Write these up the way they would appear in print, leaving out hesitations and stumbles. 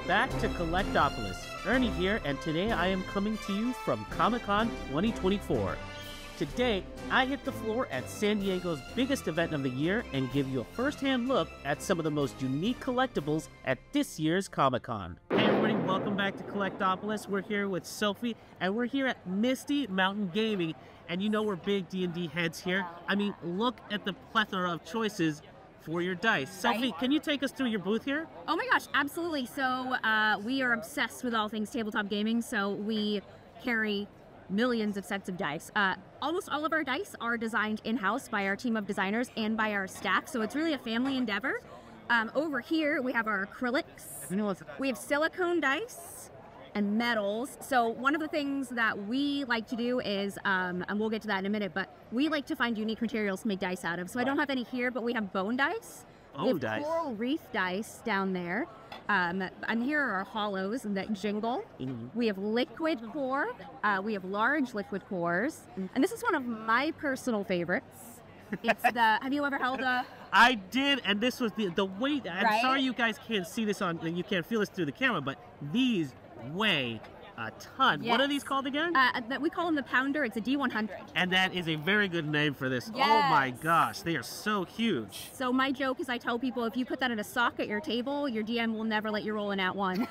back to COLLECT-OPOLIS. Ernie here, and today I am coming to you from Comic-Con 2024. Today, I hit the floor at San Diego's biggest event of the year and give you a first-hand look at some of the most unique collectibles at this year's Comic-Con. Hey everybody, welcome back to COLLECT-OPOLIS. We're here with Sophie, and we're here at Misty Mountain Gaming, and you know we're big D&D heads here. I mean, look at the plethora of choices for your dice. Sophie, can you take us through your booth here? Oh my gosh, absolutely. So we are obsessed with all things tabletop gaming, so we carry millions of sets of dice. Almost all of our dice are designed in-house by our team of designers and by our staff, so it's really a family endeavor. Over here, we have our acrylics. We have silicone dice and metals. So one of the things that we like to do is, and we'll get to that in a minute, but we like to find unique materials to make dice out of. So I don't have any here, but we have bone dice. We have coral reef dice down there. And here are our hollows that jingle. We have liquid core. We have large liquid cores. And this is one of my personal favorites. It's the, have you ever held a... I did, and this was the weight. I'm sorry you guys can't see this on, you can't feel this through the camera, but these weigh a ton. Yes. What are these called again? We call them the Pounder. It's a D100. And that is a very good name for this. Yes. Oh my gosh, they are so huge. So my joke is I tell people if you put that in a sock at your table, your DM will never let you roll an @1.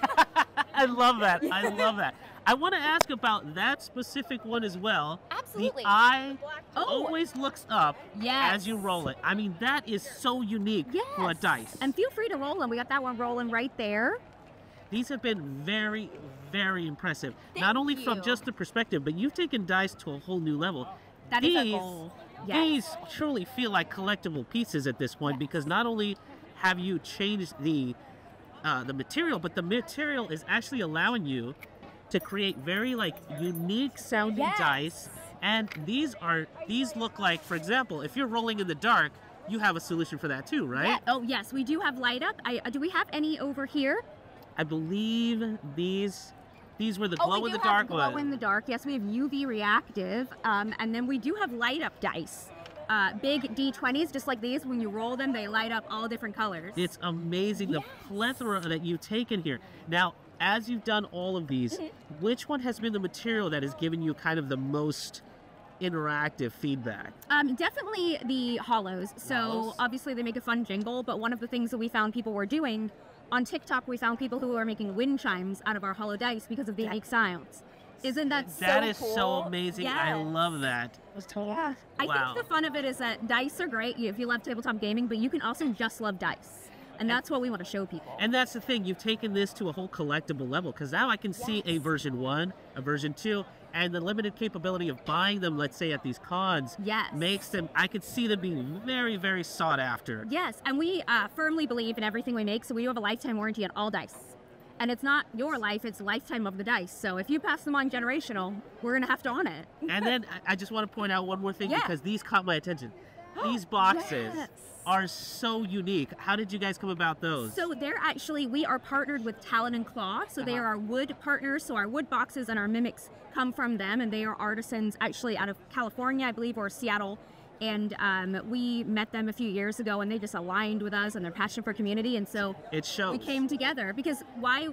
I love that. I love that. I want to ask about that specific one as well. Absolutely. The eye always looks up as you roll it. I mean, that is so unique for a dice. And feel free to roll them. We got that one rolling right there. These have been very, very impressive. Not only from just the perspective, but you've taken dice to a whole new level. That is a goal. These truly feel like collectible pieces at this point because not only have you changed the material, but the material is actually allowing you to create very unique sounding dice. And these look like, for example, if you're rolling in the dark, you have a solution for that too, right? Yeah. Oh yes, we do have light up. Do we have any over here? I believe these were the glow in the dark ones. Glow in the dark. Yes, we have UV reactive, and then we do have light up dice. Big D20s, just like these. When you roll them, they light up all different colors. It's amazing the plethora that you've taken here. Now, as you've done all of these, which one has been the material that has given you kind of the most interactive feedback? Definitely the hollows. So obviously they make a fun jingle, but one of the things that we found people were doing on TikTok, we found people who were making wind chimes out of our hollow dice because of the unique sounds. Isn't that so cool? That is so amazing. Yes. I love that. Yeah. I think the fun of it is that dice are great if you love tabletop gaming, but you can also just love dice. And that's what we want to show people. And that's the thing. You've taken this to a whole collectible level because now I can see a version 1, a version 2, and the limited capability of buying them, let's say, at these cons makes them, I could see them being very, very sought after. Yes, and we firmly believe in everything we make, so we have a lifetime warranty on all dice. And it's not your life, it's lifetime of the dice. So if you pass them on generational, we're going to have to own it. And then I just want to point out one more thing because these caught my attention. These boxes are so unique. How did you guys come about those? So they're actually, we are partnered with Talon and Claw. So they are our wood partners. So our wood boxes and our mimics come from them. And they are artisans actually out of California, I believe, or Seattle. And we met them a few years ago and they just aligned with us and their passion for community. And so it shows. We came together because why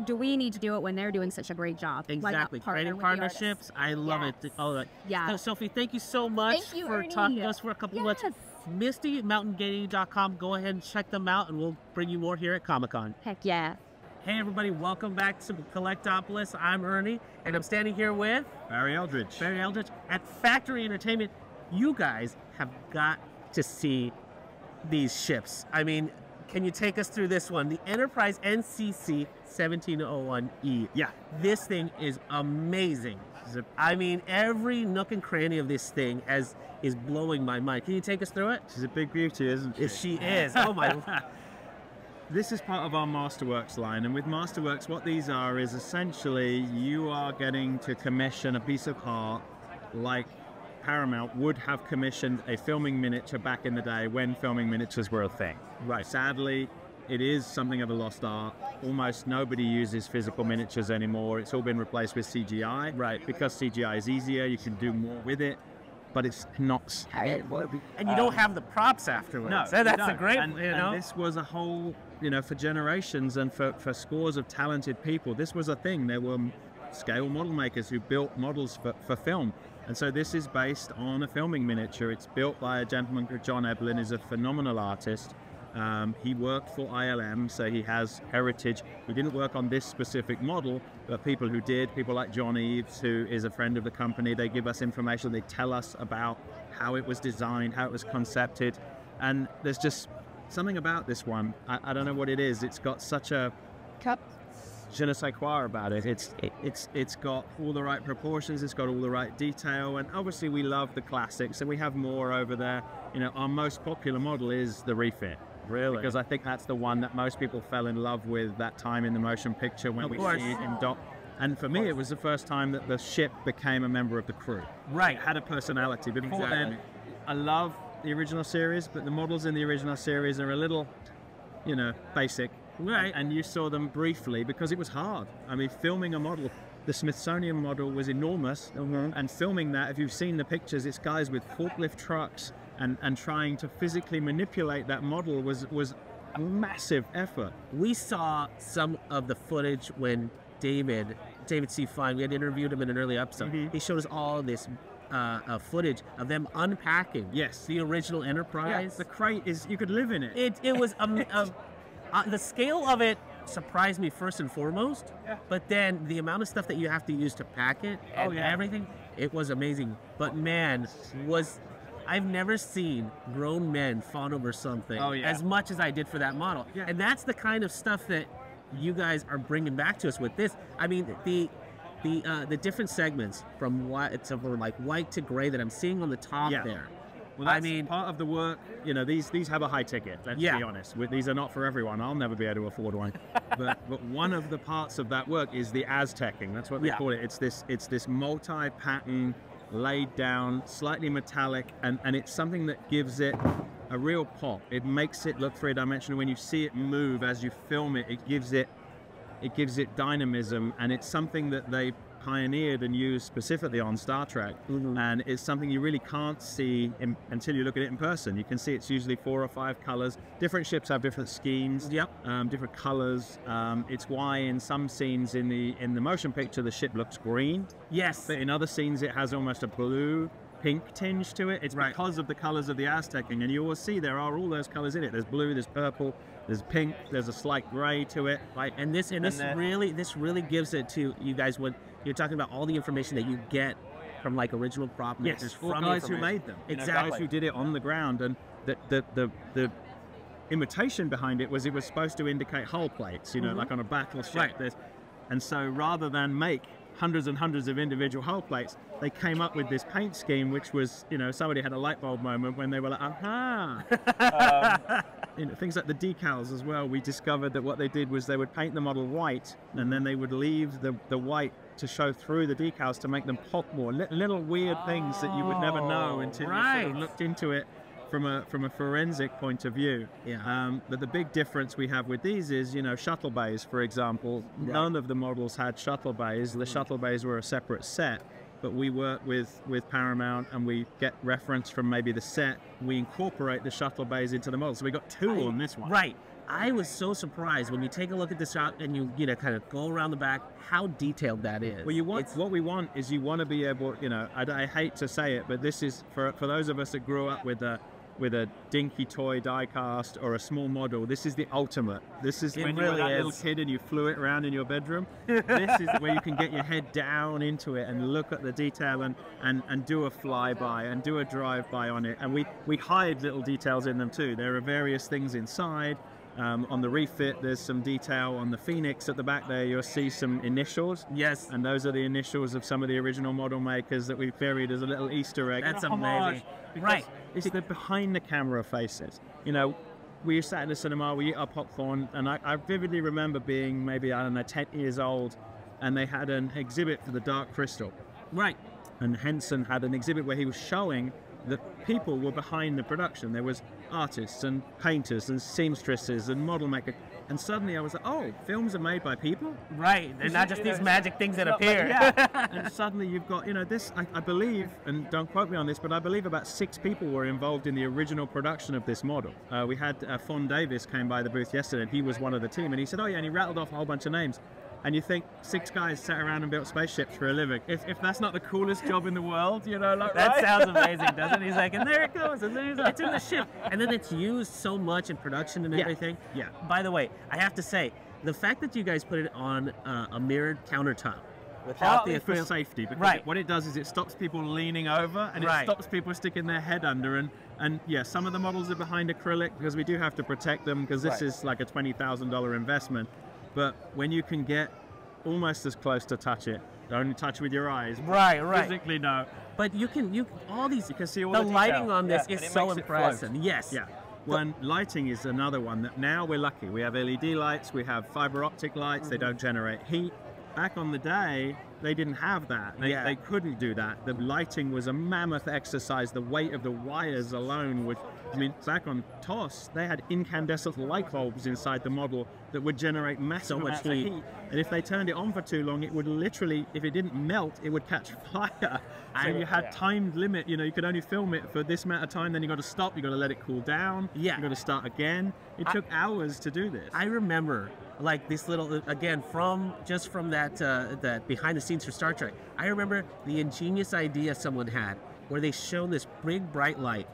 do we need to do it when they're doing such a great job? Exactly. Creating partnerships. I love it. Oh, yeah. Sophie, thank you so much for talking to us for a couple of minutes. MistyMountainGaming.com. Go ahead and check them out, and we'll bring you more here at Comic-Con. Heck yeah. Hey, everybody. Welcome back to COLLECT-OPOLIS. I'm Ernie, and I'm standing here with... Barry Eldridge. Barry Eldridge at Factory Entertainment. You guys have got to see these ships. I mean... Can you take us through this one? The Enterprise NCC 1701E. Yeah. This thing is amazing. I mean, every nook and cranny of this thing is blowing my mind. Can you take us through it? She's a big beauty, isn't she? She is. Oh, my. This is part of our Masterworks line. And with Masterworks, what these are is essentially you are getting to commission a piece of art like Paramount would have commissioned a filming miniature back in the day when filming miniatures were a thing. Right. Sadly, it is something of a lost art. Almost nobody uses physical miniatures anymore. It's all been replaced with CGI. Right. Because CGI is easier, you can do more with it. but it's not. And you don't have the props afterwards. No, So that's a great, and this was a whole, for generations and for scores of talented people, this was a thing. There were scale model makers who built models for film. And so this is based on a filming miniature. It's built by a gentleman called John Eblin, who's a phenomenal artist. He worked for ILM, so he has heritage. He didn't work on this specific model, but people who did, people like John Eves, who is a friend of the company, they give us information, they tell us about how it was designed, how it was concepted, and there's just something about this one. I don't know what it is. It's got such a je ne sais quoi about it. It's got all the right proportions, it's got all the right detail, and obviously we love the classics, and we have more over there. Our most popular model is the refit. Really? Because I think that's the one that most people fell in love with that time in the motion picture when we see it in dock. And for me, it was the first time that the ship became a member of the crew. Right. It had a personality. Before then, I love the original series, but the models in the original series are a little, basic. Right. And you saw them briefly because it was hard. I mean, filming a model, the Smithsonian model was enormous, and filming that, if you've seen the pictures, it's guys with forklift trucks and trying to physically manipulate that model was a massive effort. We saw some of the footage when David C. Fine, we had interviewed him in an early episode. He showed us all this footage of them unpacking the original Enterprise. The crate is, you could live in it. It was the scale of it surprised me first and foremost, but then the amount of stuff that you have to use to pack it and everything, it was amazing. But man, I've never seen grown men fawn over something as much as I did for that model. And that's the kind of stuff that you guys are bringing back to us with this. I mean, the different segments from white to gray that I'm seeing on the top there. Well, that's part of the work. These have a high ticket. Let's be honest. These are not for everyone. I'll never be able to afford one. but one of the parts of that work is the Aztecing. That's what they call it. It's this multi-pattern, laid down, slightly metallic, and it's something that gives it a real pop. It makes it look three-dimensional. When you see it move as you film it, it gives it dynamism, and it's something that they pioneered and used specifically on Star Trek, and it's something you really can't see until you look at it in person. You can see it's usually 4 or 5 colors. Different ships have different schemes, different colors. It's why in some scenes in the motion picture the ship looks green. Yes. But in other scenes it has almost a blue-pink tinge to it. It's because of the colors of the Aztecing, and you will see there are all those colors in it. There's blue, there's purple, there's pink, there's a slight gray to it. Right, and this really gives it to you guys when you're talking about all the information that you get from original prop makers, from guys who made them. Exactly. Guys who did it on the ground, and the imitation behind it was supposed to indicate hull plates, like on a battleship. Right. And so rather than make hundreds and hundreds of individual hull plates, they came up with this paint scheme, which was, somebody had a light bulb moment when they were like, aha! Things like the decals as well. We discovered that what they did was they would paint the model white, and then they would leave the white to show through the decals to make them pop more. Little weird things that you would never know until you sort of looked into it from a forensic point of view. But the big difference we have with these is, shuttle bays, for example. None of the models had shuttle bays. The shuttle bays were a separate set, but we work with Paramount, and we get reference from maybe the set. We incorporate the shuttle bays into the model. So we got 2 on this one. Right. I was so surprised when you take a look at this shot and you kind of go around the back, how detailed that is. Well, what we want is you want to be able, I hate to say it, but this is for those of us that grew up with a dinky toy die cast or a small model. This is the ultimate. This is when you were that little kid and you flew it around in your bedroom. This is where you can get your head down into it and look at the detail and do a flyby and do a drive-by on it. And we hide little details in them too. There are various things inside. On the refit, there's some detail on the Phoenix at the back there. You'll see some initials. Yes. And those are the initials of some of the original model makers that we've buried as a little Easter egg. That's amazing. Right. It's the behind the camera faces. We sat in the cinema, we eat our popcorn, and I vividly remember being maybe, 10 years old, and they had an exhibit for the Dark Crystal. Right. And Henson had an exhibit where he was showing that people were behind the production. There was artists and painters and seamstresses and model makers. And suddenly I was like, oh, films are made by people? Right, they're not just these magic things that appear. And suddenly you've got, this, I believe, and don't quote me on this, but I believe about 6 people were involved in the original production of this model. We had Fon Davis came by the booth yesterday, and he was one of the team, and he said, oh yeah, and he rattled off a whole bunch of names. And you think 6 guys sat around and built spaceships for a living. If that's not the coolest job in the world, like, that right? sounds amazing, doesn't it? He's like, and there it goes, and there's it's in the ship. And then it's used so much in production and everything. Yeah. By the way, I have to say, the fact that you guys put it on a mirrored countertop without Partly for safety, because what it does is it stops people leaning over, and it stops people sticking their head under. And yeah, some of the models are behind acrylic because we do have to protect them, because this is like a $20,000 investment. But when you can get almost as close to touch it, don't touch with your eyes. Right. Physically, no. But you can see all the detail. Lighting on this is so impressive. Yes. Yeah. When lighting is another one that now we're lucky. We have LED lights, we have fiber optic lights, they don't generate heat. Back on the day, they didn't have that. They couldn't do that. The lighting was a mammoth exercise. The weight of the wires alone would, back on TOS, they had incandescent light bulbs inside the model that would generate massive amounts of heat. And if they turned it on for too long, it would literally, if it didn't melt, it would catch fire. So you had timed limit, you could only film it for this amount of time, then you got to stop, you got to let it cool down, you got to start again. It took hours to do this. I remember like this little, again, from that behind the scenes for Star Trek, I remember the ingenious idea someone had where they shone this big bright light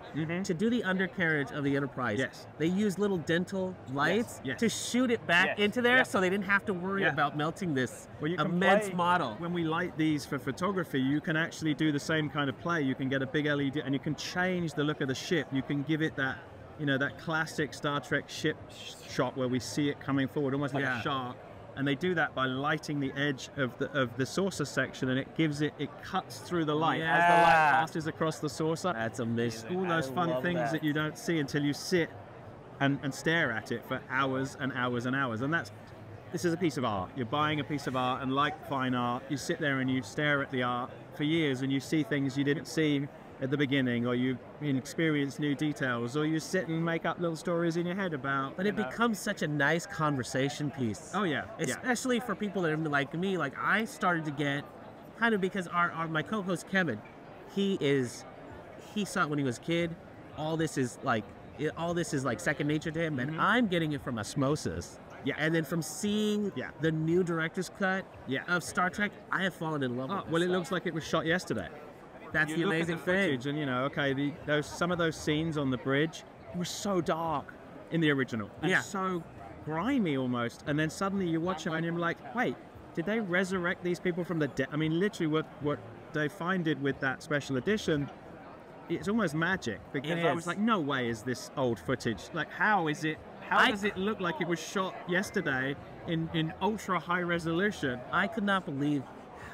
to do the undercarriage of the Enterprise. Yes. They used little dental lights to shoot it back into there so they didn't have to worry about melting this immense model. When we light these for photography, you can actually do the same kind of play. You can get a big LED and you can change the look of the ship. You can give it that, that classic Star Trek ship shot where we see it coming forward, almost like a shark. And they do that by lighting the edge of the saucer section, and it cuts through the light as the light passes across the saucer. That's amazing. All those fun things that you don't see until you sit and stare at it for hours and hours and hours. And this is a piece of art. You're buying a piece of art, and like fine art, you sit there and you stare at the art for years, and you see things you didn't see at the beginning, or you experience new details, or you sit and make up little stories in your head about. But it becomes such a nice conversation piece. Oh yeah, especially for people that are like me. Like I started to get kind of because my co-host Kevin, he saw it when he was a kid. All this is like second nature to him, and I'm getting it from osmosis. Yeah, and then from seeing the new director's cut of Star Trek, I have fallen in love with it. Well, it looks like it was shot yesterday. That's the amazing thing. Footage, and some of those scenes on the bridge were so dark in the original, and so grimy almost. And then suddenly you watch them, and you're like, wait, did they resurrect these people from the dead? I mean, literally, what Dave Fine did with that special edition, it's almost magic. Because I was like, no way is this old footage. Like, how is it? How does it look like it was shot yesterday in ultra high resolution? I could not believe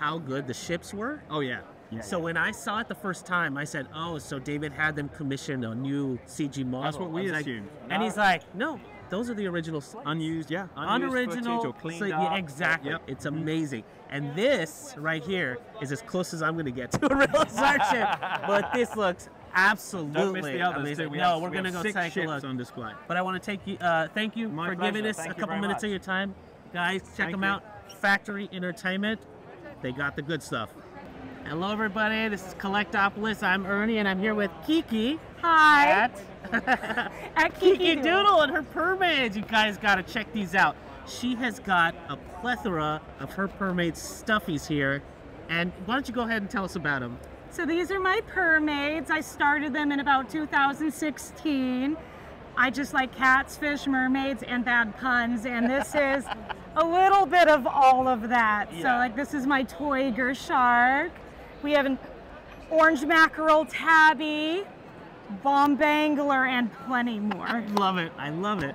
how good the ships were. Oh yeah. So when I saw it the first time, I said, oh, so David had them commission a new CG model. That's what we assumed. And he's like, no, those are the original slides. Unused, Unoriginal. Or cleaned up. Exactly. Yep. It's amazing. And this right here is as close as I'm going to get to a real Star ship. But this looks absolutely Don't miss the others, amazing. we're going to go take a look. On display. But I want to thank you for giving us a couple minutes of your time. Guys, check them out. Factory Entertainment. They got the good stuff. Hello, everybody. This is COLLECT-OPOLIS. I'm Ernie, and I'm here with Kiki. Hi. At Kiki Doodle and her Purrmaids. You guys got to check these out. She has got a plethora of her Purrmaids stuffies here. And why don't you go ahead and tell us about them? So these are my Purrmaids. I started them in about 2016. I just like cats, fish, mermaids, and bad puns. And this is a little bit of all of that. So like this is my Toiger shark. We have an orange mackerel tabby, bombangler, and plenty more. I love it. I love it.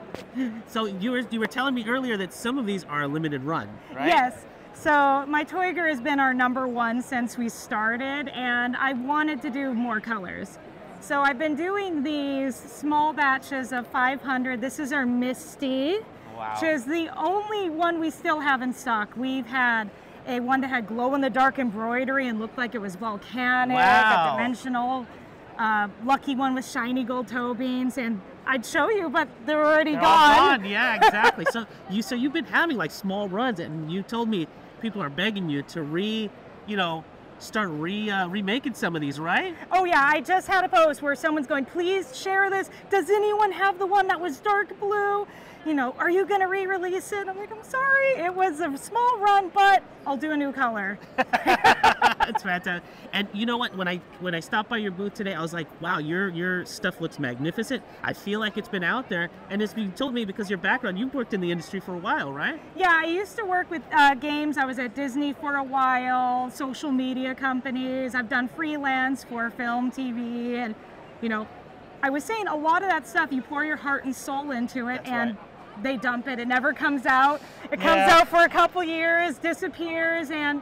So you were telling me earlier that some of these are a limited run, right? Yes. So my Toiger has been our #1 since we started, and I wanted to do more colors. So I've been doing these small batches of 500. This is our Misty, which is the only one we still have in stock. We've had one that had glow-in-the-dark embroidery and looked like it was volcanic, a dimensional. lucky one with shiny gold toe beans, and I'd show you, but they're already They're all gone. gone. Yeah, exactly. So you've been having like small runs, and you told me people are begging you to start remaking some of these, right? Oh yeah, I just had a post where someone's going, please share this. Does anyone have the one that was dark blue? Are you going to re-release it? I'm like, I'm sorry. It was a small run, but I'll do a new color. It's fantastic. And you know what? When I stopped by your booth today, I was like, wow, your stuff looks magnificent. I feel like it's been out there. And as you told me, because your background, you've worked in the industry for a while, right? Yeah, I used to work with games. I was at Disney for a while, social media companies. I've done freelance for film, TV, and, I was saying a lot of that stuff, you pour your heart and soul into it, and they dump it. It never comes out. It comes out for a couple years, disappears, and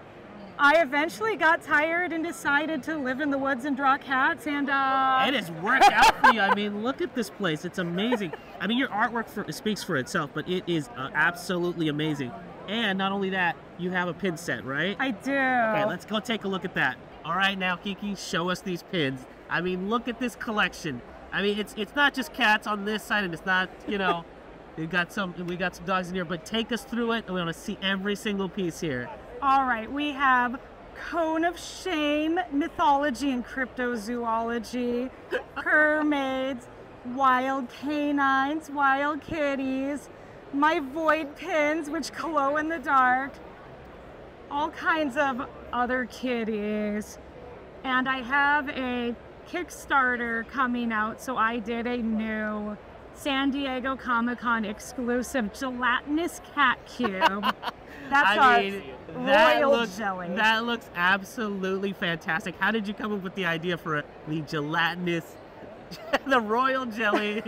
I eventually got tired and decided to live in the woods and draw cats, and it has worked out for you. I mean, look at this place. It's amazing. I mean, your artwork speaks for itself, but it is absolutely amazing. And not only that, you have a pin set, right? I do. Okay, let's go take a look at that. All right, now, Kiki, show us these pins. I mean, look at this collection. I mean, it's not just cats on this side, and it's not, we got some dogs in here, but take us through it. We want to see every single piece here. All right, we have Cone of Shame, Mythology and Cryptozoology, Purrmaids, Wild Canines, Wild Kitties, my Void Pins, which glow in the dark, all kinds of other kitties. And I have a Kickstarter coming out, so I did a new San Diego Comic-Con exclusive gelatinous cat cube. That's royal jelly. That looks absolutely fantastic. How did you come up with the idea for the gelatinous, the royal jelly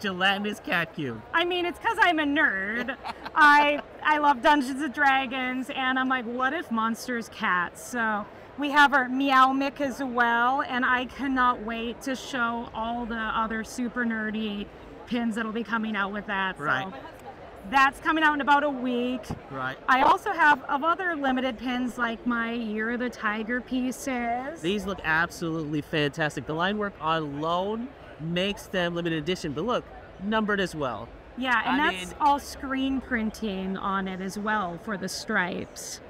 gelatinous cat cube? I mean, it's because I'm a nerd. I love Dungeons and Dragons, and I'm like, what if monsters cats? So we have our Meow Mick as well, and I cannot wait to show all the other super nerdy pins that'll be coming out with that. Right. So that's coming out in about a week. Right. I also have other limited pins like my Year of the Tiger pieces. These look absolutely fantastic. The line work alone makes them limited edition, but look, numbered as well. Yeah, and that's all screen printing on it as well for the stripes.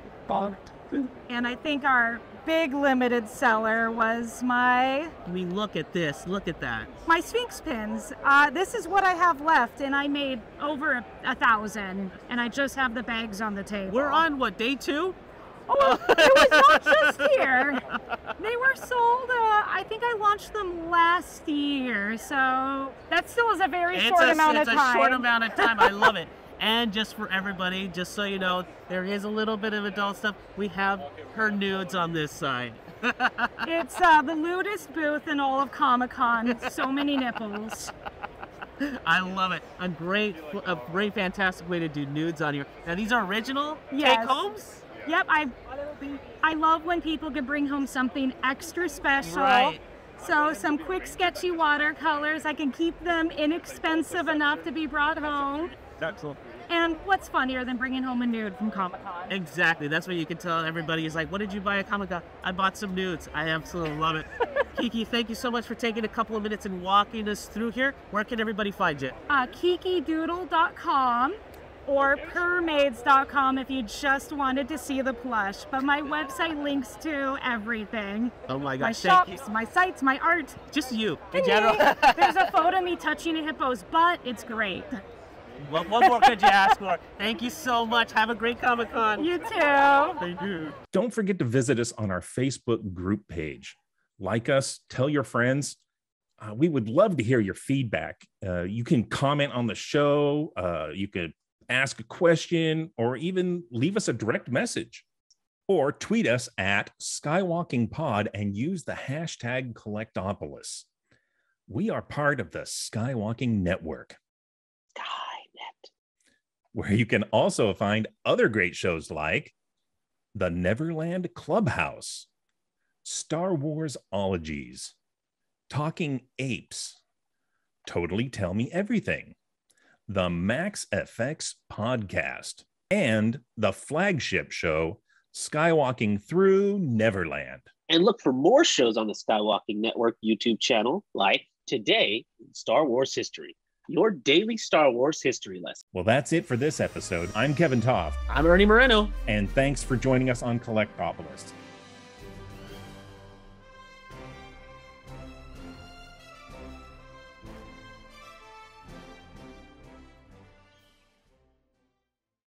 And I think our big limited seller was I mean, look at this. Look at that. my Sphinx pins. This is what I have left, and I made over 1,000, and I just have the bags on the table. We're on, what, day 2? Oh, it was not just here. They were sold, I think I launched them last year, so that still is a very short amount of time. It's a short amount of time. I love it. And just for everybody, just so you know, there is a little bit of adult stuff. We have her nudes on this side. It's the lewdest booth in all of Comic-Con. So many nipples. I love it. A great, fantastic way to do nudes on here. Now, these are original Yes. take-homes? Yep, I love when people can bring home something extra special. Right. So some quick sketchy watercolors. I can keep them inexpensive enough to be brought home. Excellent. And what's funnier than bringing home a nude from Comic-Con? Exactly. That's what you can tell everybody is like, what did you buy at Comic-Con? I bought some nudes. I absolutely love it. Kiki, thank you so much for taking a couple of minutes and walking us through here. Where can everybody find you? KikiDoodle.com or Purrmaids.com if you just wanted to see the plush. But my website links to everything. Oh my My gosh, thank you. shops, my sites, my art. Just you, in And general. me. There's a photo of me touching a hippo's butt. It's great. What more could you ask for? Thank you so much. Have a great Comic-Con. You too. Thank you. Don't forget to visit us on our Facebook group page. Like us, tell your friends. We would love to hear your feedback. You can comment on the show. You could ask a question or even leave us a direct message. Or tweet us at SkywalkingPod and use the hashtag COLLECT-OPOLIS. We are part of the Skywalking Network, where you can also find other great shows like The Neverland Clubhouse, Star Wars Ologies, Talking Apes, Totally Tell Me Everything, the Max FX Podcast, and the flagship show, Skywalking Through Neverland. And look for more shows on the Skywalking Network YouTube channel, like Today in Star Wars History, your daily Star Wars history lesson. Well, that's it for this episode. I'm Kevin Toff. I'm Ernie Moreno. And thanks for joining us on Collectopolis.